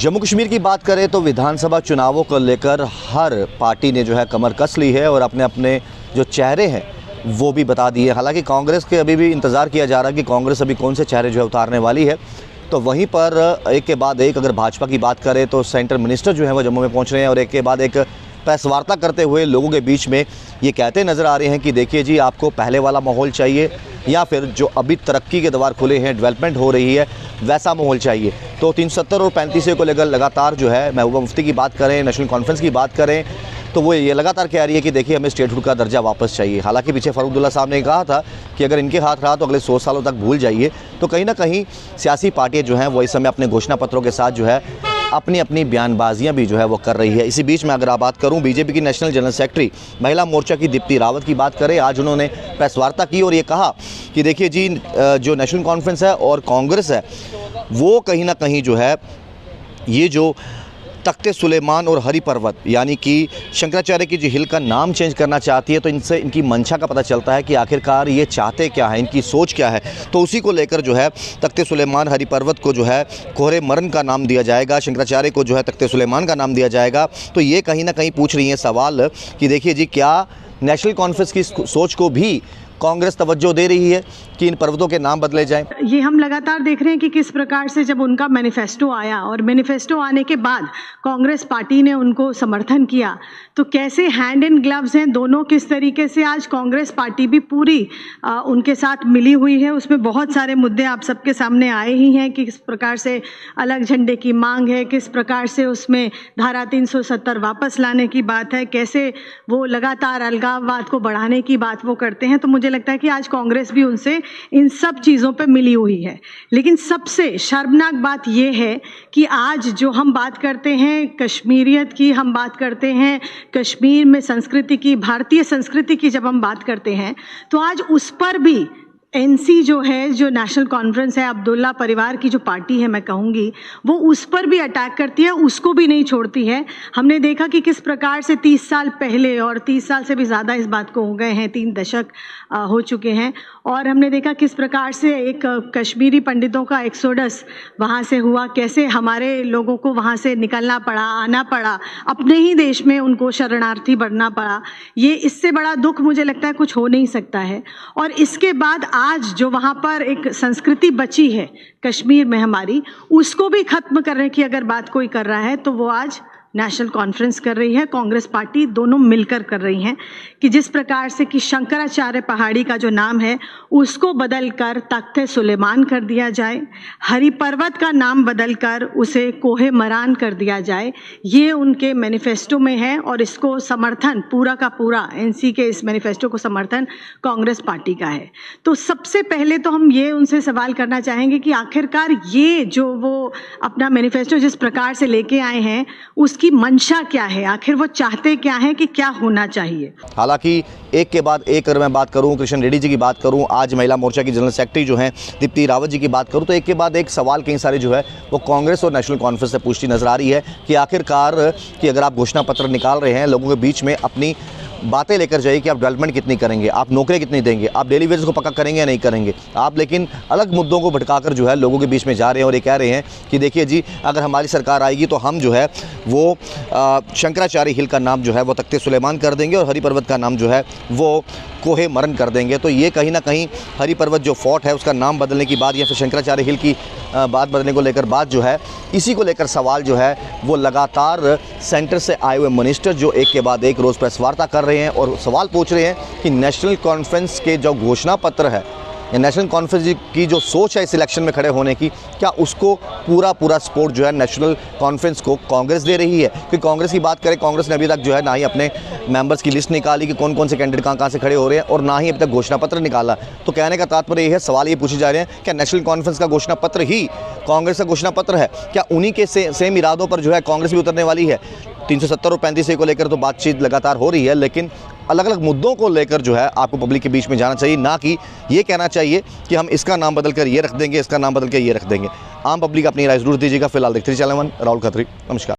जम्मू कश्मीर की बात करें तो विधानसभा चुनावों को लेकर हर पार्टी ने जो है कमर कस ली है और अपने अपने जो चेहरे हैं वो भी बता दिए। हालांकि कांग्रेस के अभी भी इंतज़ार किया जा रहा है कि कांग्रेस अभी कौन से चेहरे जो है उतारने वाली है। तो वहीं पर एक के बाद एक अगर भाजपा की बात करें तो सेंट्रल मिनिस्टर जो है वो जम्मू में पहुंच रहे हैं और एक के बाद एक प्रेस वार्ता करते हुए लोगों के बीच में ये कहते नज़र आ रहे हैं कि देखिए जी, आपको पहले वाला माहौल चाहिए या फिर जो अभी तरक्की के द्वार खुले हैं, डेवलपमेंट हो रही है, वैसा माहौल चाहिए। तो 370 और 35 को लेकर लगातार जो है महबूबा मुफ्ती की बात करें, नेशनल कॉन्फ्रेंस की बात करें तो वो ये लगातार कह रही है कि देखिए हमें स्टेटहुड का दर्जा वापस चाहिए। हालांकि पीछे फारूक अब्दुल्ला साहब ने कहा था कि अगर इनके हाथ रहा तो अगले 100 सालों तक भूल जाइए। तो कहीं ना कहीं सियासी पार्टियां जो हैं वो इस समय अपने घोषणा पत्रों के साथ जो है अपनी अपनी बयानबाजियां भी जो है वो कर रही है। इसी बीच में अगर आप बात करूं बीजेपी की नेशनल जनरल सेक्रेटरी महिला मोर्चा की दीप्ति रावत की बात करें, आज उन्होंने प्रेस वार्ता की और ये कहा कि देखिए जी, जो नेशनल कॉन्फ्रेंस है और कांग्रेस है वो कहीं ना कहीं जो है ये जो तख्ते सुलेमान और हरि पर्वत यानी कि शंकराचार्य की जो हिल का नाम चेंज करना चाहती है, तो इनसे इनकी मंशा का पता चलता है कि आखिरकार ये चाहते क्या है, इनकी सोच क्या है। तो उसी को लेकर जो है तख्ते सुलेमान हरि पर्वत को जो है कोहरे मरन का नाम दिया जाएगा, शंकराचार्य को जो है तख्ते सुलेमान का नाम दिया जाएगा। तो ये कहीं ना कहीं पूछ रही है सवाल कि देखिए जी, क्या नेशनल कॉन्फ्रेंस की सोच को भी कांग्रेस तवज्जो दे रही है कि इन पर्वतों के नाम बदले जाएं? ये हम लगातार देख रहे हैं कि किस प्रकार से जब उनका मैनिफेस्टो आया और मैनिफेस्टो आने के बाद कांग्रेस पार्टी ने उनको समर्थन किया, तो कैसे हैंड इन ग्लव्स हैं दोनों, किस तरीके से आज कांग्रेस पार्टी भी पूरी उनके साथ मिली हुई है। उसमें बहुत सारे मुद्दे आप सबके सामने आए ही हैं कि किस प्रकार से अलग झंडे की मांग है, किस प्रकार से उसमें धारा 370 वापस लाने की बात है, कैसे वो लगातार अलगाववाद को बढ़ाने की बात वो करते हैं। तो मुझे लगता है कि आज कांग्रेस भी उनसे इन सब चीज़ों पे मिली हुई है। लेकिन सबसे शर्मनाक बात यह है कि आज जो हम बात करते हैं कश्मीरियत की, हम बात करते हैं कश्मीर में संस्कृति की, भारतीय संस्कृति की जब हम बात करते हैं तो आज उस पर भी एनसी जो है, जो नेशनल कॉन्फ्रेंस है, अब्दुल्ला परिवार की जो पार्टी है मैं कहूँगी, वो उस पर भी अटैक करती है, उसको भी नहीं छोड़ती है। हमने देखा कि किस प्रकार से 30 साल पहले, और 30 साल से भी ज़्यादा इस बात को हो गए हैं, 3 दशक हो चुके हैं, और हमने देखा किस प्रकार से एक कश्मीरी पंडितों का एक्सोडस वहाँ से हुआ, कैसे हमारे लोगों को वहाँ से निकलना पड़ा, आना पड़ा, अपने ही देश में उनको शरणार्थी बनना पड़ा। ये इससे बड़ा दुख मुझे लगता है कुछ हो नहीं सकता है। और इसके बाद आज जो वहाँ पर एक संस्कृति बची है कश्मीर में हमारी, उसको भी खत्म करने की अगर बात कोई कर रहा है तो वो आज नेशनल कॉन्फ्रेंस कर रही है, कांग्रेस पार्टी दोनों मिलकर कर रही हैं। कि जिस प्रकार से कि शंकराचार्य पहाड़ी का जो नाम है उसको बदलकर तख्ते सुलेमान कर दिया जाए, हरि पर्वत का नाम बदलकर उसे कोहे मरान कर दिया जाए, ये उनके मैनिफेस्टो में है। और इसको समर्थन पूरा का पूरा एनसी के इस मैनिफेस्टो को समर्थन कांग्रेस पार्टी का है। तो सबसे पहले तो हम ये उनसे सवाल करना चाहेंगे कि आखिरकार ये जो वो अपना मैनिफेस्टो जिस प्रकार से लेके आए हैं उसकी मंशा क्या है, आखिर वो चाहते क्या है, कि क्या होना चाहिए। हालांकि एक के बाद एक अगर मैं बात करूं, कृष्ण रेड्डी जी की बात करूं, आज महिला मोर्चा की जनरल सेक्रेटरी जो हैं दीप्ति रावत जी की बात करूं, तो एक के बाद एक सवाल कई सारे जो है वो कांग्रेस और नेशनल कॉन्फ्रेंस से पूछती नजर आ रही है कि आखिरकार कि अगर आप घोषणा पत्र निकाल रहे हैं, लोगों के बीच में अपनी बातें लेकर जाइए कि आप डेवलपमेंट कितनी करेंगे, आप नौकरी कितनी देंगे, आप डेली वेजेस को पक्का करेंगे या नहीं करेंगे। आप लेकिन अलग मुद्दों को भटकाकर जो है लोगों के बीच में जा रहे हैं और ये कह रहे हैं कि देखिए जी, अगर हमारी सरकार आएगी तो हम जो है वो शंकराचार्य हिल का नाम जो है वो तख्ते सुलेमान कर देंगे और हरि पर्वत का नाम जो है वो कोहे मरन कर देंगे। तो ये कहीं ना कहीं हरि पर्वत जो फोर्ट है उसका नाम बदलने की बात या फिर शंकराचार्य हिल की बात बदलने को लेकर बात जो है, इसी को लेकर सवाल जो है वो लगातार सेंटर से आए हुए मिनिस्टर जो एक के बाद एक रोज़ प्रेस वार्ता कर रहे हैं और सवाल पूछ रहे हैं कि नेशनल कॉन्फ्रेंस के जो घोषणा पत्र है या नेशनल कॉन्फ्रेंस की जो सोच है इस इलेक्शन में खड़े होने की, क्या उसको पूरा सपोर्ट जो है नेशनल कॉन्फ्रेंस को कांग्रेस दे रही है। क्योंकि कांग्रेस की बात करें, कांग्रेस ने अभी तक जो है ना ही अपने मेंबर्स की लिस्ट निकाली कि कौन कौन से कैंडिडेट कहाँ से खड़े हो रहे हैं और ना ही अभी तक घोषणा पत्र निकाला। तो कहने का तात्पर्य ये है, सवाल ये पूछे जा रहे हैं क्या नेशनल कॉन्फ्रेंस का घोषणा पत्र ही कांग्रेस का घोषणा पत्र है, क्या उन्हीं के सेम इरादों पर जो है कांग्रेस भी उतरने वाली है। 370 और 35 को लेकर तो बातचीत लगातार हो रही है, लेकिन अलग अलग मुद्दों को लेकर जो है आपको पब्लिक के बीच में जाना चाहिए, ना कि ये कहना चाहिए कि हम इसका नाम बदल कर ये रख देंगे, इसका नाम बदल कर ये रख देंगे। आम पब्लिक अपनी राय जरूर दीजिएगा। फिलहाल देखते रहिए चैनल वन, राहुल खत्री, नमस्कार।